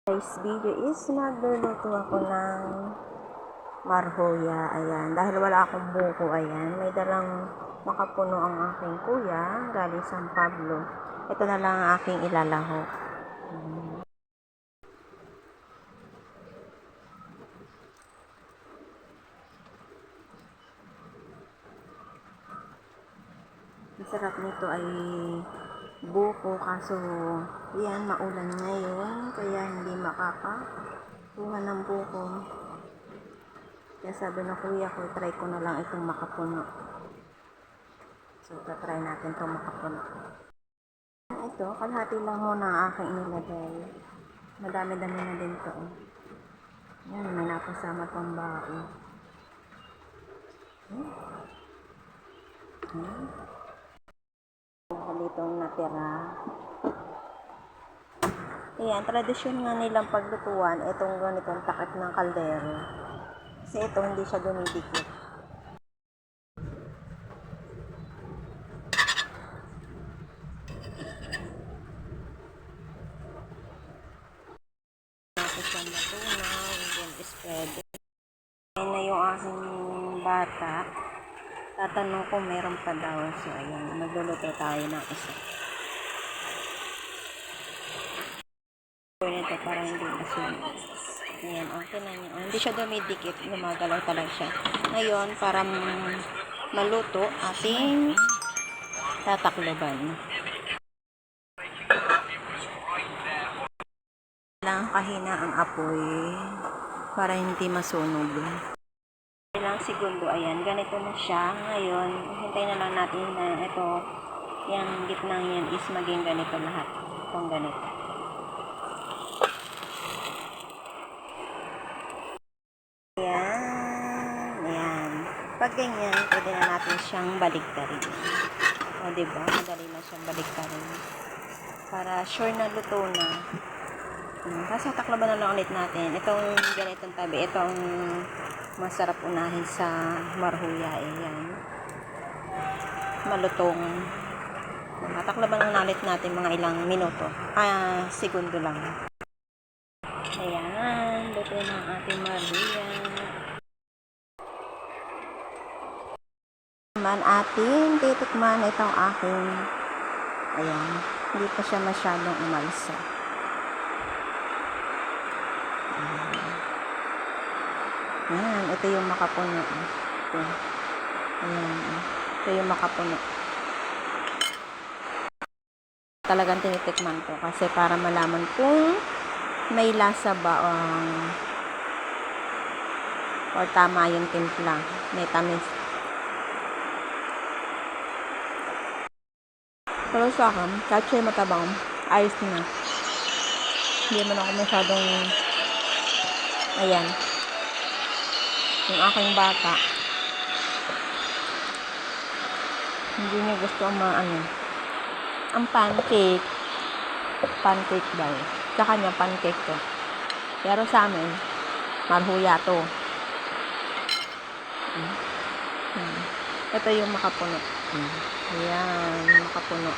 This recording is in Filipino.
Today's video is magluluto ako ng marhuya. Ayan. Dahil wala akong buko, ayan. May dalang makapuno ang aking kuya galing San Pablo. Ito na lang ang aking ilalahok. Ang sarap nito ay buko, kaso yan, maulan ngayon, kaya hindi makakakuha ng buko. Kaya sabi ng kuya ko, try ko na lang itong makapuno. So, try natin itong makapuno. Ito, kalahati lang muna ang aking inilagay. Madami-dami na din ito. Yan, may napasama pang bao. Itong natira. Ayan, tradisyon nga nilang paglutuan itong ganitong takip ng kaldero. Kasi ito hindi siya dumidikit. Tapos siya matunaw, then spread. Ayan na yung aking bata. Tatanong ko meron pa daw. So, ayan, magluluto tayo ng isa. Ito para hindi masunog. Ayan, okay na niya. Hindi siya dumidikit, gumagalaw talaga siya. Ngayon, para maluto, ating tatakloban. Lang kahina ang apoy para hindi masunog. Ilang segundo, ayan, ganito na siya. Ngayon, hintay na lang natin na ito, yung gitnang yan is maging ganito lahat. Itong ganito. Ayan. Pag ganyan, pwede na natin siyang baligtarin. O, diba? Madali na siyang baligtarin. Para sure na luto na. Tapos tatakloban na lang ulit natin. Itong ganitong tabi, itong masarap unahin sa marhuya. Ayan. Malutong. Tatakloban na ulit natin mga ilang minuto. Segundo lang. Ayan. Luto na ang ating marhuya. Naman ating titikman itong aking ayan. Hindi pa siya masyadong umalsa. Ayan, ito yung makapuno. Ito. Ayan, ito yung makapuno. Talagang tinitikman ko kasi para malaman kung may lasa ba or tama yung timpla. May tamis. Pero sa akin, kahit siya matabang, ayos na. Hindi man ako masyadong ayan. Yung aking bata hindi niya gusto ang pancake daw sa kanya pancake to, pero sa amin marhuya to. Ito yung makapuno. Ayan, makapuno.